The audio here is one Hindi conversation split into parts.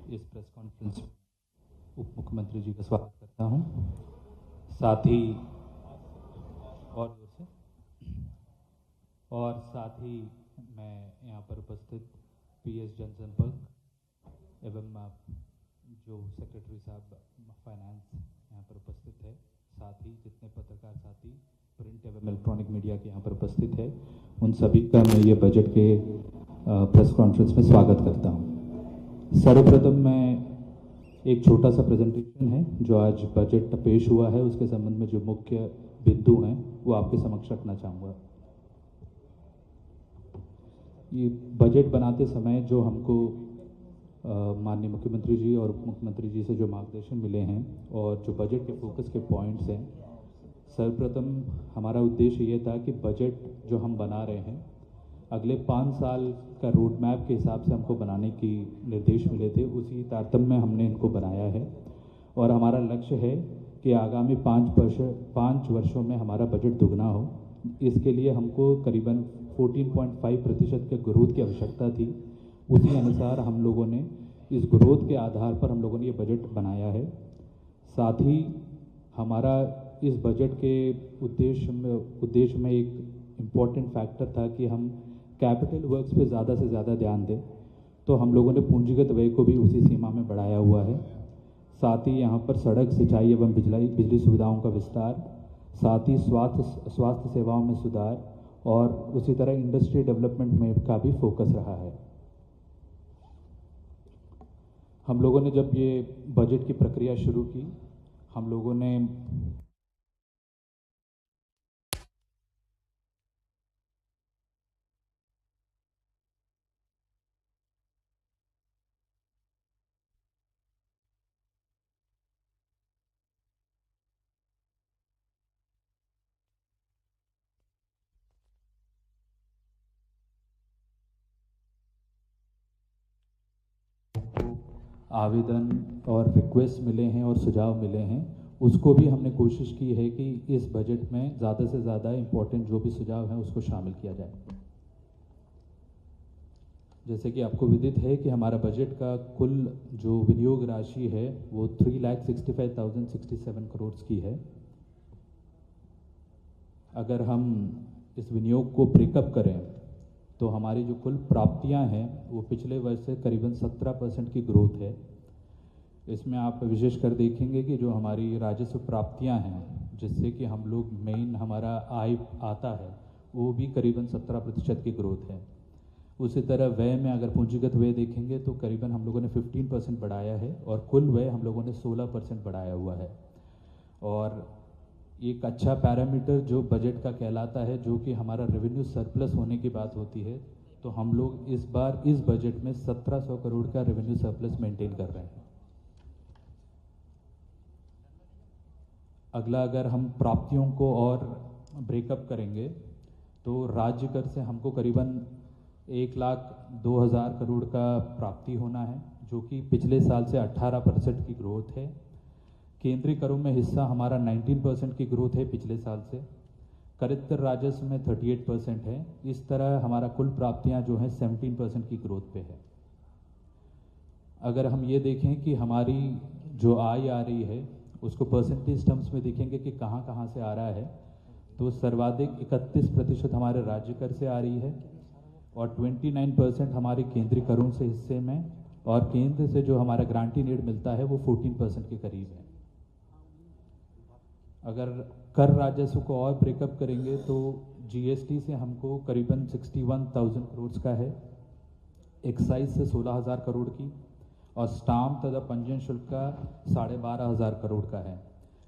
इस प्रेस कॉन्फ्रेंस में उप मुख्यमंत्री जी का स्वागत करता हूं। साथ ही मैं यहाँ पर उपस्थित पीएस जनसंपर्क एवं जो सेक्रेटरी साहब फाइनेंस यहाँ पर उपस्थित है, साथ ही जितने पत्रकार साथी प्रिंट एवं इलेक्ट्रॉनिक मीडिया के यहाँ पर उपस्थित है, उन सभी का मैं ये बजट के प्रेस कॉन्फ्रेंस में स्वागत करता हूँ। सर्वप्रथम मैं एक छोटा सा प्रेजेंटेशन है जो आज बजट पेश हुआ है, उसके संबंध में जो मुख्य बिंदु हैं वो आपके समक्ष रखना चाहूँगा। ये बजट बनाते समय जो हमको माननीय मुख्यमंत्री जी और उप मुख्यमंत्री जी से जो मार्गदर्शन मिले हैं और जो बजट के फोकस के पॉइंट्स हैं, सर्वप्रथम हमारा उद्देश्य ये था कि बजट जो हम बना रहे हैं अगले 5 साल का रोड मैप के हिसाब से हमको बनाने की निर्देश मिले थे, उसी तारतम्य में हमने इनको बनाया है। और हमारा लक्ष्य है कि आगामी 5 वर्षों में हमारा बजट दुगना हो। इसके लिए हमको करीबन 14.5% के ग्रोथ की आवश्यकता थी। उसी अनुसार हम लोगों ने इस ग्रोथ के आधार पर हम लोगों ने ये बजट बनाया है। साथ ही हमारा इस बजट के उद्देश्य में एक इम्पॉर्टेंट फैक्टर था कि हम कैपिटल वर्क्स पे ज़्यादा से ज़्यादा ध्यान दें, तो हम लोगों ने पूंजीगत व्यय को भी उसी सीमा में बढ़ाया हुआ है। साथ ही यहाँ पर सड़क, सिंचाई एवं बिजली सुविधाओं का विस्तार, साथ ही स्वास्थ्य सेवाओं में सुधार और उसी तरह इंडस्ट्री डेवलपमेंट में का भी फोकस रहा है। हम लोगों ने जब ये बजट की प्रक्रिया शुरू की, हम लोगों ने आवेदन और रिक्वेस्ट मिले हैं और सुझाव मिले हैं, उसको भी हमने कोशिश की है कि इस बजट में ज़्यादा से ज़्यादा इम्पोर्टेंट जो भी सुझाव हैं उसको शामिल किया जाए। जैसे कि आपको विदित है कि हमारा बजट का कुल जो विनियोग राशि है वो 3,65,067 करोड़ की है। अगर हम इस विनियोग को ब्रेकअप करें तो हमारी जो कुल प्राप्तियां हैं वो पिछले वर्ष से करीबन 17% की ग्रोथ है। इसमें आप विशेष कर देखेंगे कि जो हमारी राजस्व प्राप्तियां हैं, जिससे कि हम लोग मेन हमारा आय आता है, वो भी करीबन 17% की ग्रोथ है। उसी तरह व्यय में अगर पूंजीगत व्यय देखेंगे तो करीबन हम लोगों ने 15% बढ़ाया है और कुल व्यय हम लोगों ने 16% बढ़ाया हुआ है। और एक अच्छा पैरामीटर जो बजट का कहलाता है, जो कि हमारा रेवेन्यू सरप्लस होने की बात होती है, तो हम लोग इस बार इस बजट में 1700 करोड़ का रेवेन्यू सरप्लस मेंटेन कर रहे हैं। अगला, अगर हम प्राप्तियों को और ब्रेकअप करेंगे तो राज्य कर से हमको करीबन 1,02,000 करोड़ का प्राप्ति होना है, जो कि पिछले साल से 18% की ग्रोथ है। केंद्रीय करों में हिस्सा हमारा 19% की ग्रोथ है पिछले साल से। करित्र राजस्व में 38% है। इस तरह हमारा कुल प्राप्तियां जो हैं 17% की ग्रोथ पे है। अगर हम ये देखें कि हमारी जो आय आ रही है उसको परसेंटेज टर्म्स में देखेंगे कि कहाँ कहाँ से आ रहा है, तो सर्वाधिक 31% हमारे राज्य कर से आ रही है और 29% हमारे केंद्रीय करों से हिस्से में, और केंद्र से जो हमारा ग्रांटी एड मिलता है वो 14% के करीब है। अगर कर राजस्व को और ब्रेकअप करेंगे तो जीएसटी से हमको करीबन 61,000 करोड़ का है, एक्साइज से 16,000 करोड़ की, और स्टाम्प तथा पंजीयन शुल्क का 12,500 करोड़ का है।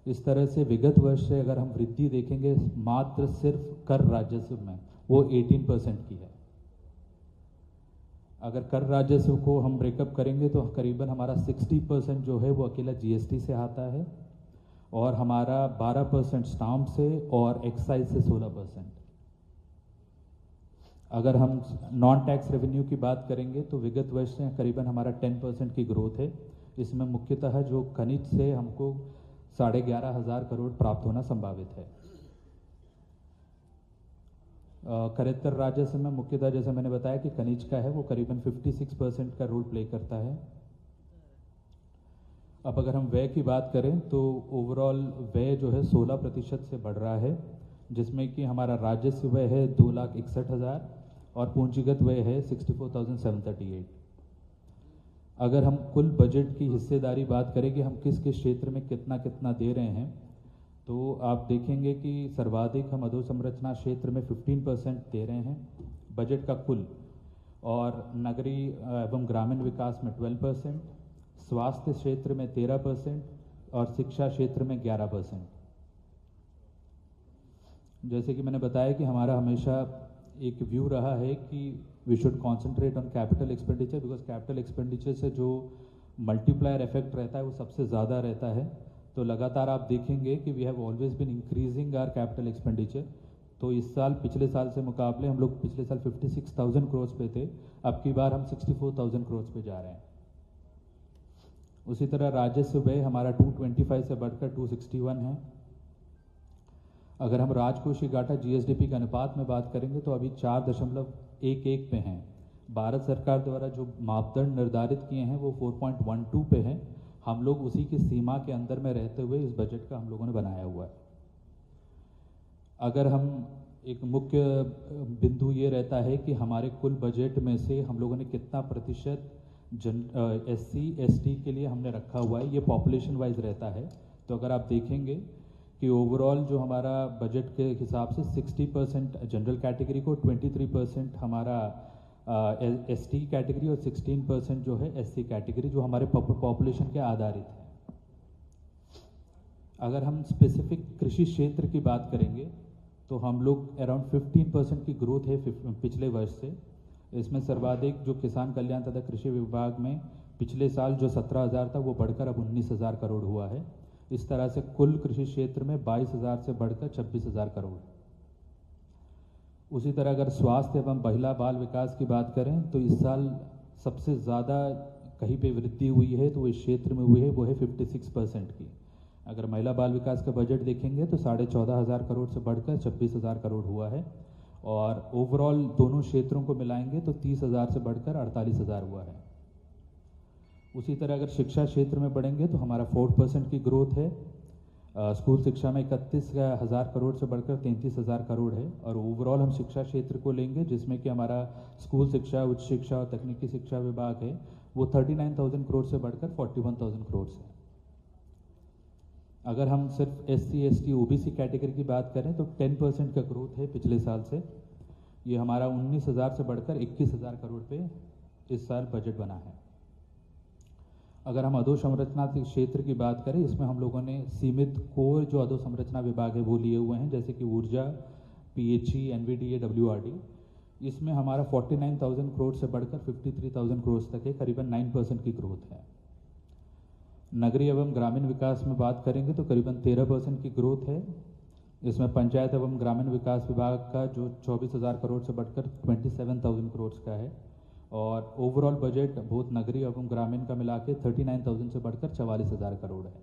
इस तरह से विगत वर्ष से अगर हम वृद्धि देखेंगे मात्र सिर्फ कर राजस्व में, वो 18% की है। अगर कर राजस्व को हम ब्रेकअप करेंगे तो करीबन हमारा 60% जो है वो अकेला जीएसटी से आता है और हमारा 12% स्टाम्प से और एक्साइज से 16%। अगर हम नॉन टैक्स रेवेन्यू की बात करेंगे तो विगत वर्ष से करीबन हमारा 10% की ग्रोथ है। इसमें मुख्यतः जो खनिज से हमको 11,500 करोड़ प्राप्त होना संभावित है। करेक्टर राजस्व में मुख्यतः जैसे मैंने बताया कि खनिज का है वो करीबन 56% का रोल प्ले करता है। अब अगर हम व्यय की बात करें तो ओवरऑल व्यय जो है 16% से बढ़ रहा है, जिसमें कि हमारा राजस्व व्यय है 2,61,000 और पूंजीगत व्यय है 64,738। अगर हम कुल बजट की हिस्सेदारी बात करें कि हम किस किस क्षेत्र में कितना कितना दे रहे हैं, तो आप देखेंगे कि सर्वाधिक हम अधोसंरचना क्षेत्र में 15% दे रहे हैं बजट का कुल, और नगरीय एवं ग्रामीण विकास में 12%, स्वास्थ्य क्षेत्र में 13% और शिक्षा क्षेत्र में 11%। जैसे कि मैंने बताया कि हमारा हमेशा एक व्यू रहा है कि we should concentrate on capital expenditure, because capital expenditure से जो मल्टीप्लायर इफेक्ट रहता है वो सबसे ज़्यादा रहता है। तो लगातार आप देखेंगे कि we have always been increasing our capital expenditure. तो इस साल पिछले साल से मुकाबले हम लोग पिछले साल 56,000 करोड़ पे थे, अब की बार हम 64,000 करोड़ पे जा रहे हैं। उसी तरह राजस्व व्यय हमारा 225 से बढ़कर 261 है। अगर हम राजकोषीय घाटा जीएसडीपी के अनुपात में बात करेंगे तो अभी 4.11 पे हैं। भारत सरकार द्वारा जो मापदंड निर्धारित किए हैं वो 4.12 पे हैं। हम लोग उसी की सीमा के अंदर में रहते हुए इस बजट का हम लोगों ने बनाया हुआ है। अगर हम एक मुख्य बिंदु ये रहता है कि हमारे कुल बजट में से हम लोगों ने कितना प्रतिशत SC ST के लिए हमने रखा हुआ है, ये पॉपुलेशन वाइज रहता है। तो अगर आप देखेंगे कि ओवरऑल जो हमारा बजट के हिसाब से 60% जनरल कैटेगरी को, 23% हमारा ST कैटेगरी और 16% जो है SC कैटेगरी, जो हमारे पॉपुलेशन के आधारित है। अगर हम स्पेसिफिक कृषि क्षेत्र की बात करेंगे तो हम लोग अराउंड 15% की ग्रोथ है पिछले वर्ष से। इसमें सर्वाधिक जो किसान कल्याण तथा कृषि विभाग में पिछले साल जो 17,000 था वो बढ़कर अब 19,000 करोड़ हुआ है। इस तरह से कुल कृषि क्षेत्र में 22,000 से बढ़कर 26,000 करोड़। उसी तरह अगर स्वास्थ्य एवं महिला बाल विकास की बात करें तो इस साल सबसे ज़्यादा कहीं पे वृद्धि हुई है तो इस क्षेत्र में हुई है, वो है 56% की। अगर महिला बाल विकास का बजट देखेंगे तो 14,500 करोड़ से बढ़कर 26,000 करोड़ हुआ है, और ओवरऑल दोनों क्षेत्रों को मिलाएंगे तो 30,000 से बढ़कर 48,000 हुआ है। उसी तरह अगर शिक्षा क्षेत्र में बढ़ेंगे तो हमारा 4% की ग्रोथ है। स्कूल शिक्षा में 31,000 करोड़ से बढ़कर 33,000 करोड़ है, और ओवरऑल हम शिक्षा क्षेत्र को लेंगे जिसमें कि हमारा स्कूल शिक्षा, उच्च शिक्षा और तकनीकी शिक्षा विभाग है वो 39,000 करोड़ से बढ़कर 41,000 करोड़ है। अगर हम सिर्फ SC ST OBC कैटेगरी की बात करें तो 10% का ग्रोथ है पिछले साल से। ये हमारा 19,000 से बढ़कर 21,000 करोड़ पे इस साल बजट बना है। अगर हम अधोसंरचना क्षेत्र की बात करें, इसमें हम लोगों ने सीमित कोर जो अधोसंरचना विभाग है वो लिए हुए हैं, जैसे कि ऊर्जा, PHE, NVDA, WRD। इसमें हमारा 49,000 करोड़ से बढ़कर 53,000 करोड़ तक है, करीबन 9% की ग्रोथ है। नगरीय एवं ग्रामीण विकास में बात करेंगे तो करीबन 13% की ग्रोथ है। इसमें पंचायत एवं ग्रामीण विकास विभाग का जो 24,000 करोड़ से बढ़कर 27,000 करोड़ का है, और ओवरऑल बजट बहुत नगरीय एवं ग्रामीण का मिला के 39,000 से बढ़कर 44,000 करोड़ है।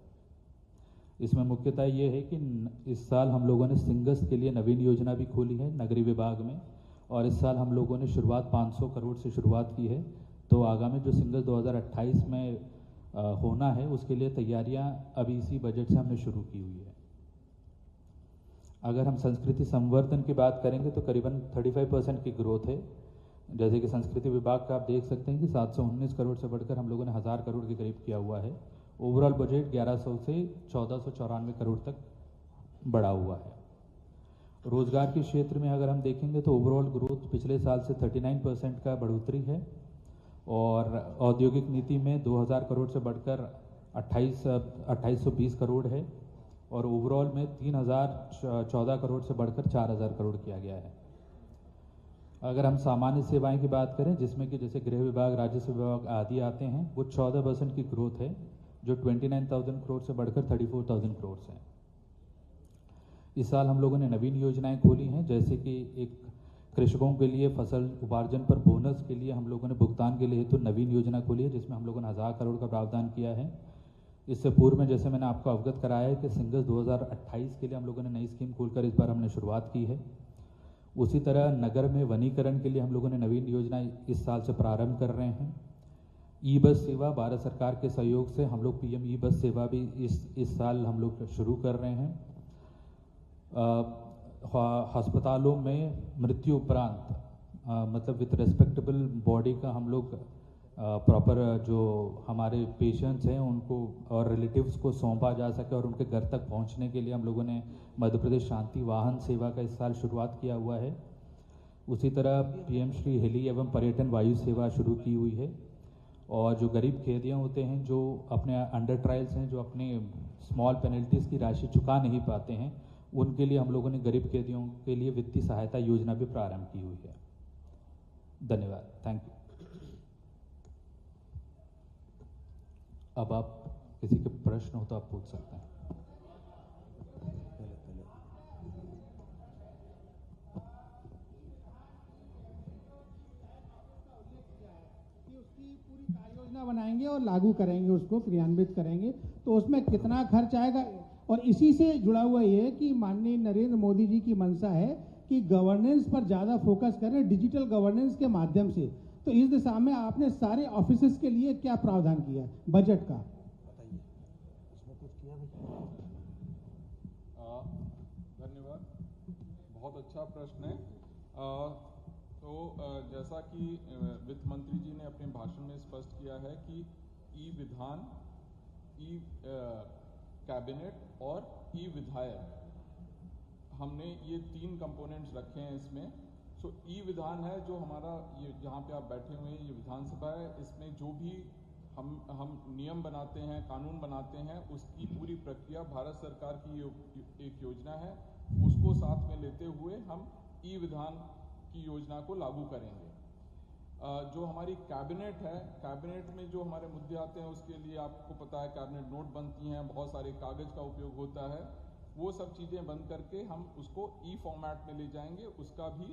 इसमें मुख्यतः ये है कि इस साल हम लोगों ने सिंगस के लिए नवीन योजना भी खोली है नगरीय विभाग में, और इस साल हम लोगों ने शुरुआत 500 करोड़ से शुरुआत की है। तो आगामी जो सिंगस 2028 में होना है उसके लिए तैयारियां अभी इसी बजट से हमने शुरू की हुई है। अगर हम संस्कृति संवर्धन की बात करेंगे तो करीबन 35% की ग्रोथ है। जैसे कि संस्कृति विभाग का आप देख सकते हैं कि 719 करोड़ से बढ़कर हम लोगों ने 1000 करोड़ के करीब किया हुआ है। ओवरऑल बजट 1100 से 1494 करोड़ तक बढ़ा हुआ है। रोजगार के क्षेत्र में अगर हम देखेंगे तो ओवरऑल ग्रोथ पिछले साल से 39% का बढ़ोतरी है, और औद्योगिक नीति में 2000 करोड़ से बढ़कर 2820 करोड़ है, और ओवरऑल में 3014 करोड़ से बढ़कर 4000 करोड़ किया गया है। अगर हम सामान्य सेवाएं की बात करें, जिसमें कि जैसे गृह विभाग, राजस्व विभाग आदि आते हैं, वो 14% की ग्रोथ है, जो 29,000 करोड़ से बढ़कर 34,000 करोड़ है। इस साल हम लोगों ने नवीन योजनाएं खोली हैं, जैसे कि एक कृषकों के लिए फसल उपार्जन पर बोनस के लिए हम लोगों ने भुगतान के लिए तो नवीन योजना खोली है, जिसमें हम लोगों ने 1000 करोड़ का प्रावधान किया है। इससे पूर्व में जैसे मैंने आपको अवगत कराया है कि सिंगस 2028 के लिए हम लोगों ने नई स्कीम खोलकर इस बार हमने शुरुआत की है। उसी तरह नगर में वनीकरण के लिए हम लोगों ने नवीन योजना इस साल से प्रारंभ कर रहे हैं। ई बस सेवा भारत सरकार के सहयोग से हम लोग पीएम ई बस सेवा भी इस साल हम लोग शुरू कर रहे हैं। अस्पतालों में मृत्यु उपरांत मतलब विथ रेस्पेक्टेबल बॉडी का हम लोग प्रॉपर जो हमारे पेशेंट्स हैं उनको और रिलेटिव्स को सौंपा जा सके और उनके घर तक पहुंचने के लिए हम लोगों ने मध्य प्रदेश शांति वाहन सेवा का इस साल शुरुआत किया हुआ है। उसी तरह पीएम श्री हेली एवं पर्यटन वायु सेवा शुरू की हुई है। और जो गरीब कैदियाँ होते हैं जो अपने अंडर ट्रायल्स हैं, जो अपने स्मॉल पेनल्टीज़ की राशि चुका नहीं पाते हैं, उनके लिए हम लोगों ने गरीब कैदियों के लिए वित्तीय सहायता योजना भी प्रारंभ की हुई है। धन्यवाद, थैंक यू। अब आप किसी के प्रश्न हो तो आप पूछ सकते हैं। उसकी पूरी कार्य योजना बनाएंगे और लागू करेंगे, उसको क्रियान्वित करेंगे, तो उसमें कितना खर्च आएगा। और इसी से जुड़ा हुआ ये है कि माननीय नरेंद्र मोदी जी की मंशा है कि गवर्नेंस पर ज़्यादा फोकस करें, डिजिटल गवर्नेंस के माध्यम से। तो इस दिशा में आपने सारे ऑफिसेस के लिए क्या प्रावधान किया है बजट का? धन्यवाद, बहुत अच्छा प्रश्न है। तो जैसा कि वित्त मंत्री जी ने अपने भाषण में स्पष्ट किया है कि ई विधान, ई कैबिनेट और ई विधायक, हमने ये 3 कंपोनेंट्स रखे हैं इसमें। सो ई विधान है जो हमारा ये जहाँ पे आप बैठे हुए हैं, ये विधानसभा है। इसमें जो भी हम नियम बनाते हैं, कानून बनाते हैं, उसकी पूरी प्रक्रिया भारत सरकार की एक योजना है, उसको साथ में लेते हुए हम ई विधान की योजना को लागू करेंगे। जो हमारी कैबिनेट है, कैबिनेट में जो हमारे मुद्दे आते हैं उसके लिए आपको पता है कैबिनेट नोट बनती हैं, बहुत सारे कागज़ का उपयोग होता है। वो सब चीज़ें बंद करके हम उसको ई फॉर्मेट में ले जाएंगे, उसका भी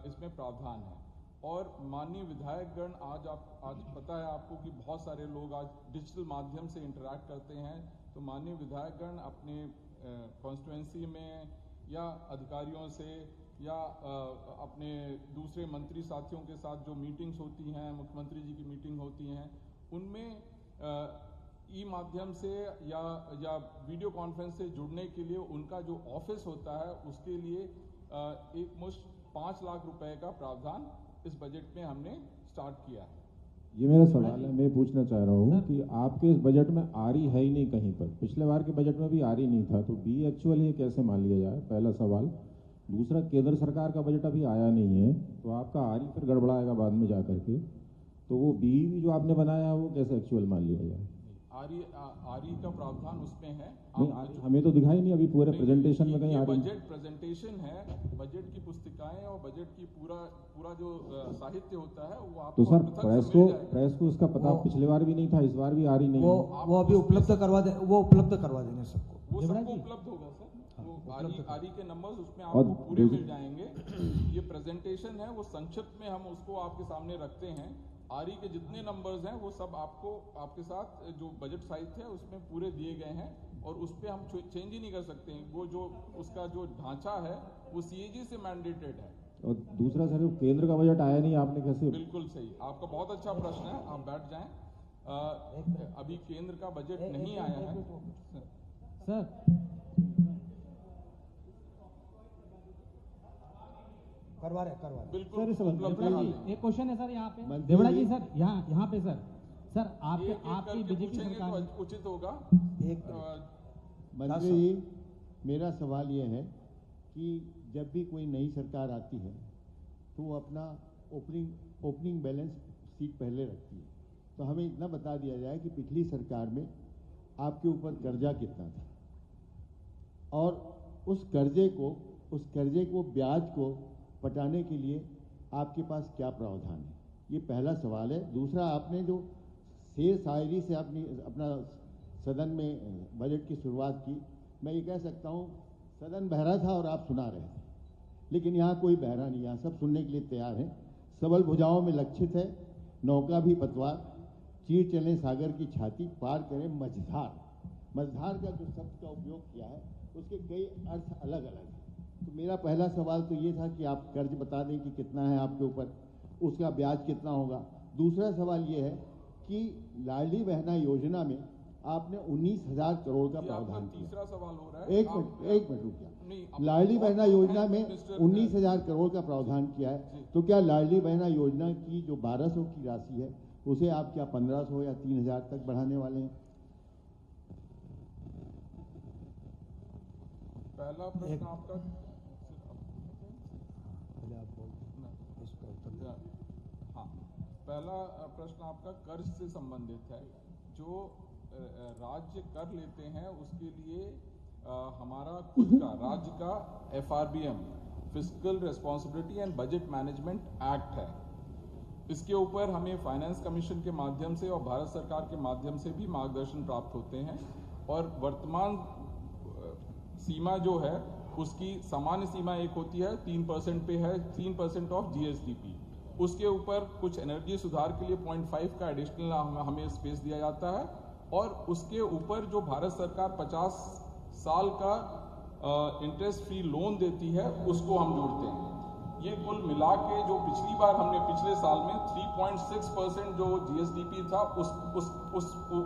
इसमें प्रावधान है। और माननीय विधायकगण, आज पता है आपको कि बहुत सारे लोग आज डिजिटल माध्यम से इंटरैक्ट करते हैं। तो माननीय विधायकगण अपने कॉन्स्टिट्यूएंसी में या अधिकारियों से या अपने दूसरे मंत्री साथियों के साथ जो मीटिंग्स होती हैं, मुख्यमंत्री जी की मीटिंग होती हैं, उनमें ई माध्यम से या वीडियो कॉन्फ्रेंस से जुड़ने के लिए उनका जो ऑफिस होता है उसके लिए एक मुश्त 5 लाख रुपए का प्रावधान इस बजट में हमने स्टार्ट किया है। ये मेरा सवाल है, मैं पूछना चाह रहा हूँ कि आपके इस बजट में आरई है ही नहीं कहीं पर। पिछले बार के बजट में भी आरई नहीं था, तो बी एक्चुअल ये कैसे मान लिया जाए, पहला सवाल। दूसरा, केंद्र सरकार का बजट अभी आया नहीं है, तो आपका आरई फिर गड़बड़ाएगा बाद में जा करके। तो वो बी भी जो आपने बनाया है वो कैसे एक्चुअल मान लिया जाए? आरई का प्रावधान उसमें है। हमें तो दिखाई नहीं अभी पूरे प्रेजेंटेशन में कहीं। बजट प्रेजेंटेशन है, बजट की पुस्तिकाएं और बजट की पूरा जो साहित्य होता है वो आपको। तो सर प्रेस को उसका पता पिछले बार भी नहीं था, इस बार भी आरई नहीं है। वो अभी उपलब्ध करवा देंगे सबको। वो सबको उपलब्ध होगा सर। वो आरई के नंबर्स उसमें आपको पूरे मिल जाएंगे। ये प्रेजेंटेशन है, वो संक्षिप्त में हम उसको आपके सामने रखते हैं। आरई के जितने नंबर्स हैं वो सब आपको आपके साथ जो बजट साहित्य है उसमें पूरे दिए गए हैं, और उस पर हम चेंज ही नहीं कर सकते हैं। वो जो उसका जो ढांचा है वो सीएजी से मैंडेटेड है। और दूसरा सर, केंद्र का बजट आया नहीं, आपने कैसे? बिल्कुल सही, आपका बहुत अच्छा प्रश्न है, आप बैठ जाएं। अभी केंद्र का बजट नहीं आया है सर। करवा रहे बिल्कुल। एक क्वेश्चन है सर यहाँ पे, देवड़ा जी सर, यहाँ पे सर आपकी बीजेपी सरकार तो उचित होगा। मंत्री जी, मेरा सवाल यह है कि जब भी कोई नई सरकार आती है तो वो अपना ओपनिंग बैलेंस शीट पहले रखती है। तो हमें इतना बता दिया जाए कि पिछली सरकार में आपके ऊपर कर्जा कितना था, और उस कर्जे को ब्याज को पटाने के लिए आपके पास क्या प्रावधान है। ये पहला सवाल है। दूसरा, आपने जो शेर शायरी से अपना सदन में बजट की शुरुआत की, मैं ये कह सकता हूँ सदन बहरा था और आप सुना रहे थे, लेकिन यहाँ कोई बहरा नहीं, यहाँ सब सुनने के लिए तैयार हैं। सबल भुजाओं में लक्षित है नौका भी पतवार, चीर चले सागर की छाती, पार करें मझधार का जो शब्द का उपयोग किया है उसके कई अर्थ अलग अलग हैं। तो मेरा पहला सवाल तो ये था कि आप कर्ज बता दें कि कितना है आपके ऊपर, उसका ब्याज कितना होगा। दूसरा सवाल ये है कि लाडली बहना योजना में आपने 19,000 करोड़ का प्रावधान किया। तीसरा सवाल हो रहा है। एक मिनट रुकिए। लाडली बहना योजना में 19,000 करोड़ का प्रावधान किया है, तो क्या लाडली बहना योजना की जो 1200 की राशि है उसे आप क्या 1500 या 3,000 तक बढ़ाने वाले हैं? पहला प्रश्न आपका हाँ, पहला प्रश्न आपका कर्ज से संबंधित है। जो राज्य कर लेते हैं उसके लिए हमारा खुद का राज्य का FRBM fiscal responsibility and budget management act है। इसके ऊपर हमें फाइनेंस कमीशन के माध्यम से और भारत सरकार के माध्यम से भी मार्गदर्शन प्राप्त होते हैं, और वर्तमान सीमा जो है उसकी सामान्य सीमा एक होती है 3% पे है, 3% ऑफ GSDP। उसके ऊपर कुछ एनर्जी सुधार के लिए 0.5 का एडिशनल हमें स्पेस दिया जाता है, और उसके ऊपर जो भारत सरकार 50 साल का इंटरेस्ट फ्री लोन देती है उसको हम जोड़ते हैं। ये कुल मिला के जो पिछली बार हमने पिछले साल में 3.6% जो GSDP था उस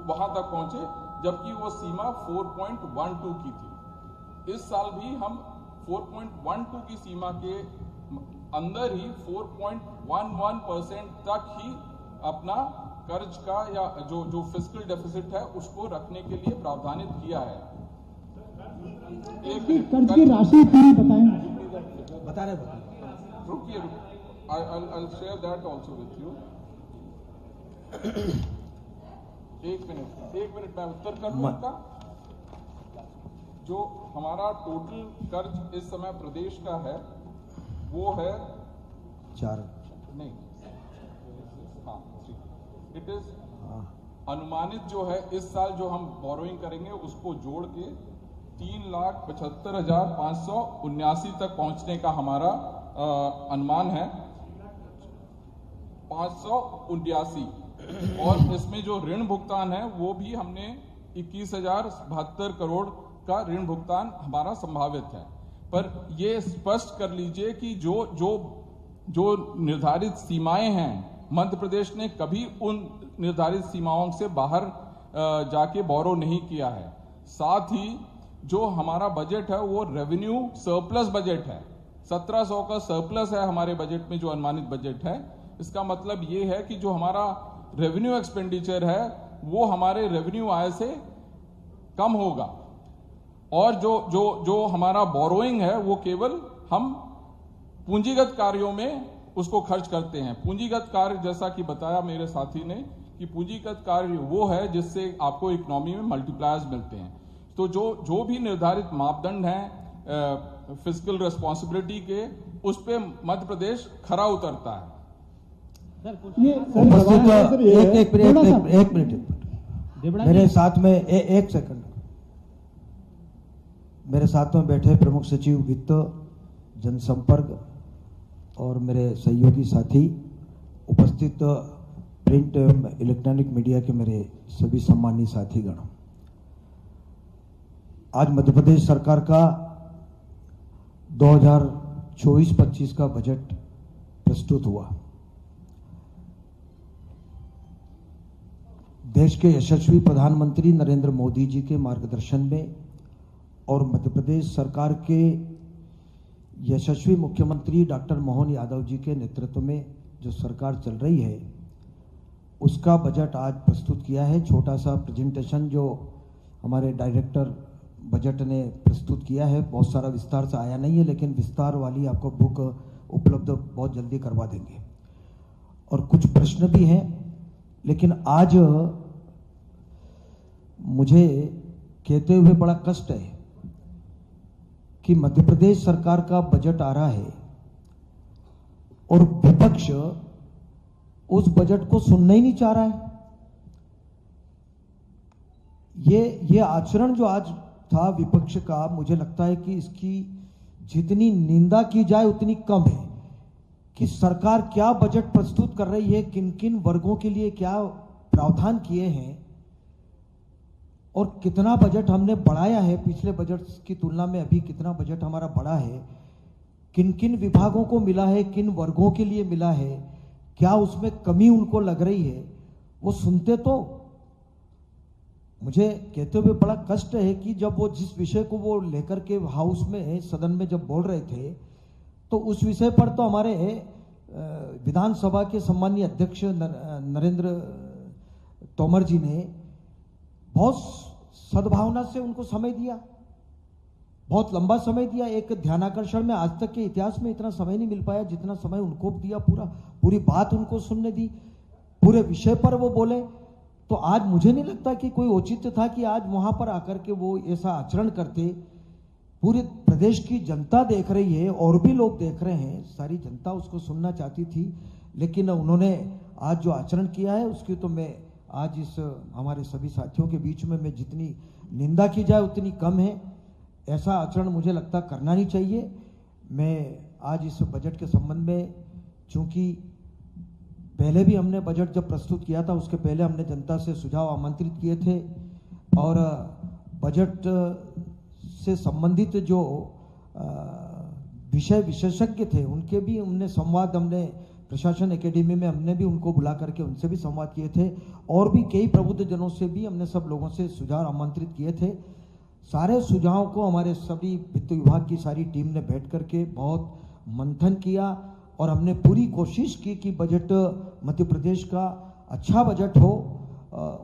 वहां तक पहुंचे, जबकि वो सीमा 4.12 की थी। इस साल भी हम 4.12 की सीमा के अंदर ही 4.11% तक ही अपना कर्ज का या जो फिस्कल डेफिसिट है उसको रखने के लिए प्रावधानित किया है। कर्ज की राशि पूरी बताएं। बता रहे रुकिए, I'll share that also with you। एक मिनट मैं उत्तर कर लूं इसका। जो हमारा टोटल कर्ज इस समय प्रदेश का है वो है 4 नहीं, हाँ, इट इज अनुमानित जो है इस साल जो हम बोरोइंग करेंगे उसको जोड़ के 3,75,579 तक पहुंचने का हमारा अनुमान है, 579। और इसमें जो ऋण भुगतान है वो भी हमने 21,072 करोड़ का ऋण भुगतान हमारा संभावित है। पर ये स्पष्ट कर लीजिए कि जो निर्धारित सीमाएं हैं मध्य प्रदेश ने कभी उन निर्धारित सीमाओं से बाहर जाके बोरो नहीं किया है। साथ ही जो हमारा बजट है वो रेवेन्यू सरप्लस बजट है, 1700 का सरप्लस है हमारे बजट में जो अनुमानित बजट है। इसका मतलब ये है कि जो हमारा रेवेन्यू एक्सपेंडिचर है वो हमारे रेवेन्यू आय से कम होगा, और जो हमारा बोरोइंग है वो केवल हम पूंजीगत कार्यों में उसको खर्च करते हैं। पूंजीगत कार्य जैसा कि बताया मेरे साथी ने कि पूंजीगत कार्य वो है जिससे आपको इकोनॉमी में मल्टीप्लायर्स मिलते हैं। तो जो भी निर्धारित मापदंड हैं फिस्कल रिस्पॉन्सिबिलिटी के, उस पे मध्य प्रदेश खरा उतरता है। एक मिनट मेरे साथ में एक सेकंड। मेरे साथ में बैठे प्रमुख सचिव वित्त, जनसंपर्क और मेरे सहयोगी साथी, उपस्थित प्रिंट एवं इलेक्ट्रॉनिक मीडिया के मेरे सभी सम्मानित साथीगण, आज मध्य प्रदेश सरकार का 2024-25 का बजट प्रस्तुत हुआ। देश के यशस्वी प्रधानमंत्री नरेंद्र मोदी जी के मार्गदर्शन में और मध्य प्रदेश सरकार के यशस्वी मुख्यमंत्री डॉक्टर मोहन यादव जी के नेतृत्व में जो सरकार चल रही है उसका बजट आज प्रस्तुत किया है। छोटा सा प्रेजेंटेशन जो हमारे डायरेक्टर बजट ने प्रस्तुत किया है, बहुत सारा विस्तार से आया नहीं है, लेकिन विस्तार वाली आपको बुक उपलब्ध बहुत जल्दी करवा देंगे। और कुछ प्रश्न भी हैं, लेकिन आज मुझे कहते हुए बड़ा कष्ट है कि मध्य प्रदेश सरकार का बजट आ रहा है और विपक्ष उस बजट को सुनना ही नहीं चाह रहा है। ये आचरण जो आज था विपक्ष का, मुझे लगता है कि इसकी जितनी निंदा की जाए उतनी कम है कि सरकार क्या बजट प्रस्तुत कर रही है, किन किन वर्गों के लिए क्या प्रावधान किए हैं और कितना बजट हमने बढ़ाया है पिछले बजट की तुलना में। अभी कितना बजट हमारा बढ़ा है, किन किन विभागों को मिला है, किन वर्गों के लिए मिला है, क्या उसमें कमी उनको लग रही है, वो सुनते तो मुझे कहते हुए बड़ा कष्ट है कि जब वो जिस विषय को वो लेकर के हाउस में सदन में जब बोल रहे थे तो उस विषय पर तो हमारे विधानसभा के सम्मानीय अध्यक्ष नरेंद्र तोमर जी ने बहुत सद्भावना से उनको समय दिया, बहुत लंबा समय दिया। एक ध्यानाकर्षण में आज तक के इतिहास में इतना समय नहीं मिल पाया जितना समय उनको दिया, पूरी बात उनको सुनने दी, पूरे विषय पर वो बोले। तो आज मुझे नहीं लगता कि कोई औचित्य था कि आज वहां पर आकर के वो ऐसा आचरण करते। पूरे प्रदेश की जनता देख रही है और भी लोग देख रहे हैं, सारी जनता उसको सुनना चाहती थी, लेकिन उन्होंने आज जो आचरण किया है उसकी तो मैं आज इस हमारे सभी साथियों के बीच में मैं जितनी निंदा की जाए उतनी कम है। ऐसा आचरण मुझे लगता करना नहीं चाहिए। मैं आज इस बजट के संबंध में, चूंकि पहले भी हमने बजट जब प्रस्तुत किया था उसके पहले हमने जनता से सुझाव आमंत्रित किए थे और बजट से संबंधित जो विषय विशेषज्ञ थे उनके भी हमने संवाद, हमने प्रशासन एकेडमी में हमने भी उनको बुला करके उनसे भी संवाद किए थे और भी कई प्रबुद्ध जनों से भी हमने सब लोगों से सुझाव आमंत्रित किए थे। सारे सुझावों को हमारे सभी वित्त विभाग की सारी टीम ने बैठ करके बहुत मंथन किया और हमने पूरी कोशिश की कि बजट मध्य प्रदेश का अच्छा बजट हो।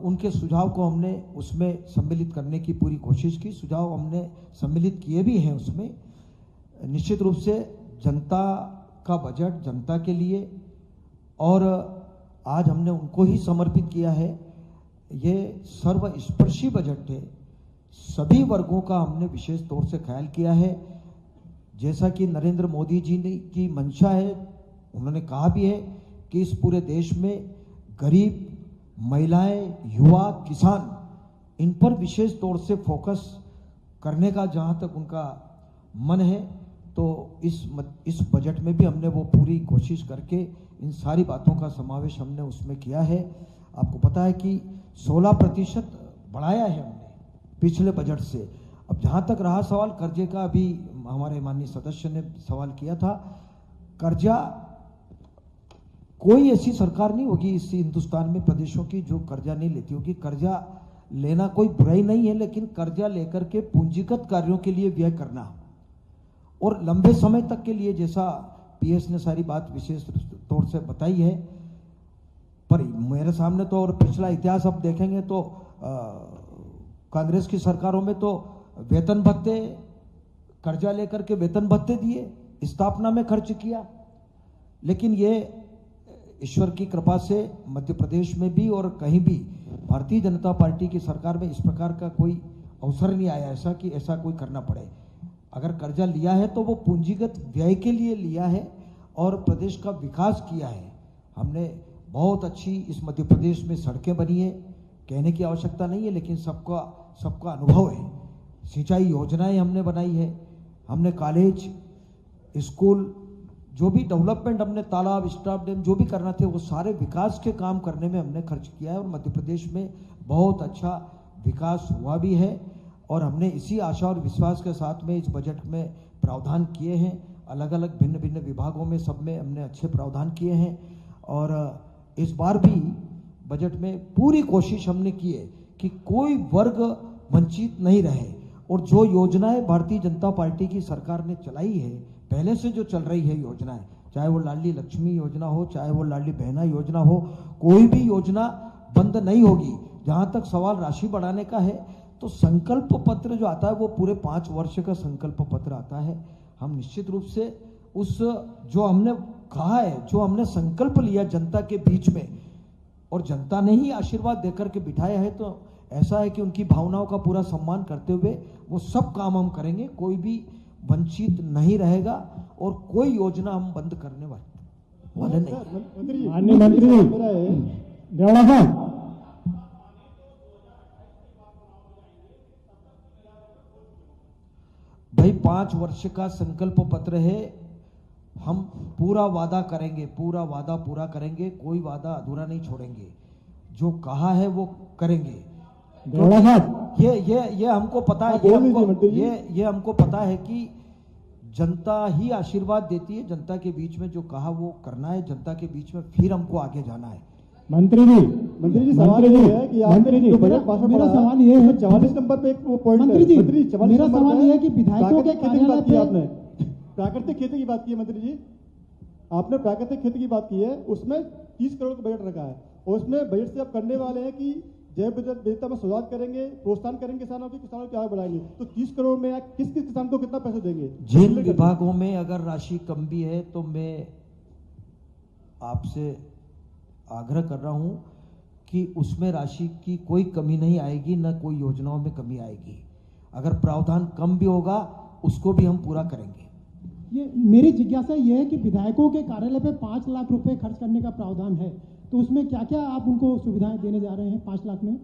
उनके सुझाव को हमने उसमें सम्मिलित करने की पूरी कोशिश की, सुझाव हमने सम्मिलित किए भी हैं उसमें। निश्चित रूप से जनता का बजट जनता के लिए और आज हमने उनको ही समर्पित किया है। ये सर्वस्पर्शी बजट है, सभी वर्गों का हमने विशेष तौर से ख्याल किया है। जैसा कि नरेंद्र मोदी जी ने की मंशा है, उन्होंने कहा भी है कि इस पूरे देश में गरीब, महिलाएं, युवा, किसान, इन पर विशेष तौर से फोकस करने का जहां तक उनका मन है, तो इस बजट में भी हमने वो पूरी कोशिश करके इन सारी बातों का समावेश हमने उसमें किया है। आपको पता है कि 16% बढ़ाया है हमने पिछले बजट से। अब जहां तक रहा सवाल कर्जे का, अभी हमारे माननीय सदस्य ने सवाल किया था, कर्जा कोई ऐसी सरकार नहीं होगी इस हिंदुस्तान में प्रदेशों की जो कर्जा नहीं लेती होगी। कर्जा लेना कोई बुराई नहीं है, लेकिन कर्जा लेकर के पूंजीगत कार्यों के लिए व्यय करना और लंबे समय तक के लिए, जैसा पीएस ने सारी बात विशेष तौर से बताई है, पर मेरे सामने तो और पिछला इतिहास अब देखेंगे तो कांग्रेस की सरकारों में तो वेतन भत्ते, कर्जा लेकर के वेतन भत्ते दिए, स्थापना में खर्च किया। लेकिन ये ईश्वर की कृपा से मध्य प्रदेश में भी और कहीं भी भारतीय जनता पार्टी की सरकार में इस प्रकार का कोई अवसर नहीं आया ऐसा कि ऐसा कोई करना पड़े। अगर कर्जा लिया है तो वो पूंजीगत व्यय के लिए लिया है और प्रदेश का विकास किया है। हमने बहुत अच्छी इस मध्य प्रदेश में सड़कें बनी है, कहने की आवश्यकता नहीं है, लेकिन सबका अनुभव है। सिंचाई योजनाएं हमने बनाई है, हमने कॉलेज, स्कूल, जो भी डेवलपमेंट हमने, तालाब, स्टाफ डैम जो भी करना थे वो सारे विकास के काम करने में हमने खर्च किया है और मध्य प्रदेश में बहुत अच्छा विकास हुआ भी है। और हमने इसी आशा और विश्वास के साथ में इस बजट में प्रावधान किए हैं, अलग अलग भिन्न भिन्न विभागों में सब में हमने अच्छे प्रावधान किए हैं। और इस बार भी बजट में पूरी कोशिश हमने की है कि कोई वर्ग वंचित नहीं रहे और जो योजनाएं भारतीय जनता पार्टी की सरकार ने चलाई है, पहले से जो चल रही है योजनाएं, चाहे वो लाडली लक्ष्मी योजना हो, चाहे वो लाडली बहना योजना हो, कोई भी योजना बंद नहीं होगी। जहां तक सवाल राशि बढ़ाने का है तो संकल्प पत्र जो आता है वो पूरे 5 वर्ष का संकल्प पत्र आता है। हम निश्चित रूप से उस जो हमने कहा है, जो हमने संकल्प लिया जनता के बीच में और जनता ने ही आशीर्वाद देकर के बिठाया है, तो ऐसा है कि उनकी भावनाओं का पूरा सम्मान करते हुए वो सब काम हम करेंगे, कोई भी वंचित नहीं रहेगा और कोई योजना हम बंद करने वाले नहीं। माननीय मंत्री देवड़ा साहब, भाई 5 वर्ष का संकल्प पत्र है, हम पूरा वादा करेंगे, पूरा वादा पूरा करेंगे, कोई वादा अधूरा नहीं छोड़ेंगे, जो कहा है वो करेंगे। देवड़ा साहब, ये हमको पता है, ये हमको पता है कि जनता ही आशीर्वाद देती है। जनता के बीच में जो कहा वो करना है, जनता के बीच में फिर हमको आगे जाना है। मंत्री जी सवाल ये है कि आपने जो बजट भाषण मेरा पढ़ा सवाल ये है 44 नंबर पे एक वो पॉइंट है मंत्री जी, 44 मेरा नंबर सवाल पे ये है कि विधायकों के प्राकृतिक खेती की बात की कार्यालय आपने प्राकृतिक खेती की बात की है मंत्री जी, आपने प्राकृतिक खेती की बात की है, उसमें 30 करोड़ का बजट रखा है और उसमें बजट से आप करने वाले हैं कि जैव विविधता में सुधार करेंगे, प्रोत्साहन करेंगे किसानों की आय बढ़ाएंगे। तो 30 करोड़ में किस किस किसान को कितना पैसे देंगे? जिन विभागों में अगर राशि कम भी है तो मैं आपसे आग्रह कर रहा हूं कि उसमें राशि की कोई कमी नहीं आएगी, न कोई योजनाओं में कमी आएगी। अगर प्रावधान कम भी होगा उसको भी हम पूरा करेंगे। ये मेरी जिज्ञासा ये है कि विधायकों के कार्यालय पे 5 लाख रुपए खर्च करने का प्रावधान है, तो उसमें क्या क्या आप उनको सुविधाएं देने जा रहे हैं 5 लाख में?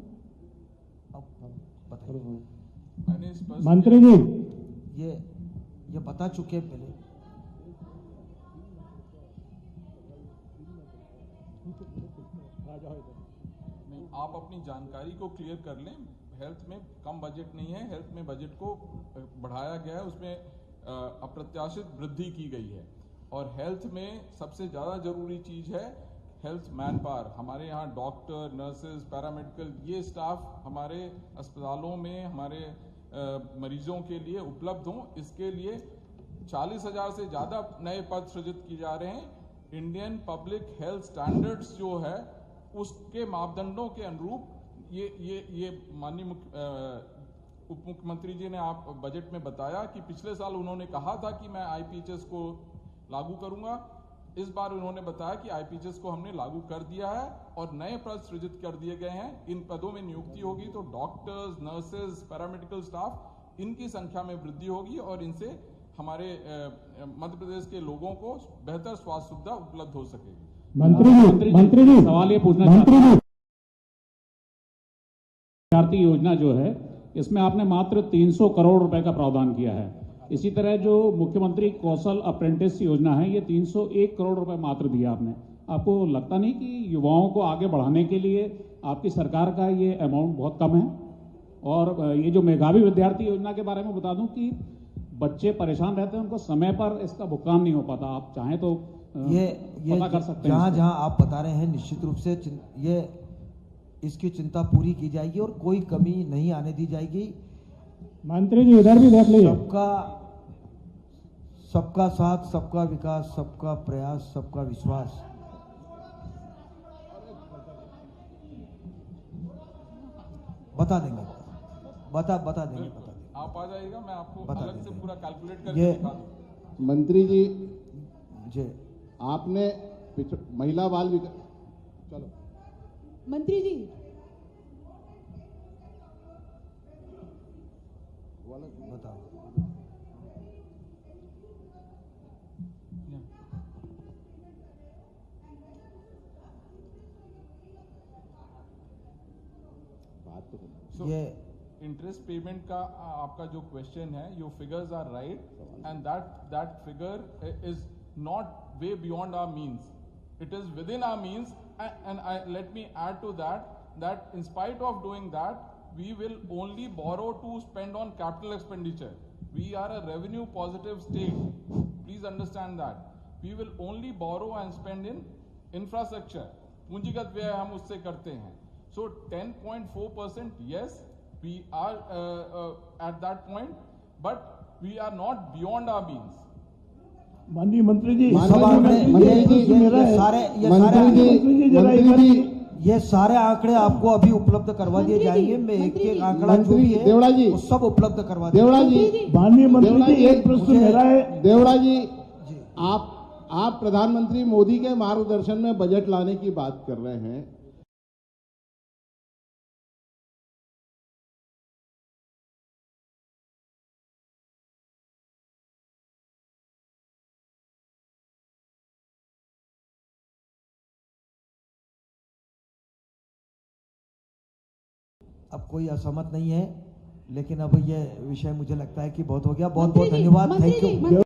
मैंने स्पष्ट मंत्री जी ये बता चुके हैं पहले। नहीं, आप अपनी जानकारी को क्लियर कर लें। हेल्थ में कम बजट नहीं है, हेल्थ में बजट को बढ़ाया गया है, उसमें अप्रत्याशित वृद्धि की गई है। और हेल्थ में सबसे ज़्यादा जरूरी चीज़ है हेल्थ मैन पावर। हमारे यहाँ डॉक्टर, नर्सेज, पैरामेडिकल ये स्टाफ हमारे अस्पतालों में हमारे मरीजों के लिए उपलब्ध हों, इसके लिए 40,000 से ज़्यादा नए पद सृजित किए जा रहे हैं। इंडियन पब्लिक हेल्थ स्टैंडर्ड्स जो है उसके मापदंडों के अनुरूप ये माननीय उप मुख्यमंत्री जी ने आप बजट में बताया कि पिछले साल उन्होंने कहा था कि मैं आईपीएचएस को लागू करूंगा। इस बार उन्होंने बताया कि आईपीएचएस को हमने लागू कर दिया है और नए पद सृजित कर दिए गए हैं। इन पदों में नियुक्ति होगी तो डॉक्टर्स, नर्सेज, पैरामेडिकल स्टाफ इनकी संख्या में वृद्धि होगी और इनसे हमारे मध्य प्रदेश के लोगों को बेहतर स्वास्थ्य सुविधा उपलब्ध हो सकेगी। मंत्री जी सवाल ये पूछना चाहता हूं, विद्यार्थी योजना जो है इसमें आपने मात्र 300 करोड़ रुपए का प्रावधान किया है। इसी तरह जो मुख्यमंत्री कौशल अप्रेंटिस योजना है ये 301 करोड़ रुपए मात्र दिया आपने। आपको लगता नहीं कि युवाओं को आगे बढ़ाने के लिए आपकी सरकार का ये अमाउंट बहुत कम है? और ये जो मेधावी विद्यार्थी योजना के बारे में बता दूं कि बच्चे परेशान रहते हैं, उनको समय पर इसका भुगतान नहीं हो पाता। आप चाहें तो ये पता कर सकते हैं। जहां आप बता रहे हैं निश्चित रूप से ये इसकी चिंता पूरी की जाएगी और कोई कमी नहीं आने दी जाएगी। मंत्री जी इधर भी देख लीजिए। सबका साथ, सबका विकास, सबका प्रयास, सबका विश्वास। बता देंगे, बता देंगे। आप आ जाइएगा, मैं आपको अलग से पूरा कैलकुलेट करके दिखा दूं। मंत्री जी जी आपने महिला बाल विकास, चलो मंत्री जी बताओ। So, इंटरेस्ट पेमेंट का आपका जो क्वेश्चन है, your figures are right and that figure is not way beyond our means, it is within our means, and let me add to that in spite of doing that, we will only borrow to spend on capital expenditure. We are a revenue positive state, please understand that. We will only borrow and spend in infrastructure. पूंजीगत व्यय हम उससे करते हैं। So 10.4%, yes, we are at that point, but we are not beyond our means. माननीय मंत्री जी ये सारे आंकड़े आपको अभी उपलब्ध करवा दिए जाएंगे। मैं एक आंकड़ा जो भी है देवड़ा जी वो सब उपलब्ध करवा देवड़ा जी माननीय मंत्री जी एक प्रश्न मेरा है। देवड़ा जी आप प्रधानमंत्री मोदी के मार्गदर्शन में बजट लाने की बात कर रहे हैं। अब कोई असहमत नहीं है, लेकिन अब ये विषय मुझे लगता है कि बहुत हो गया। बहुत बहुत धन्यवाद। Thank you.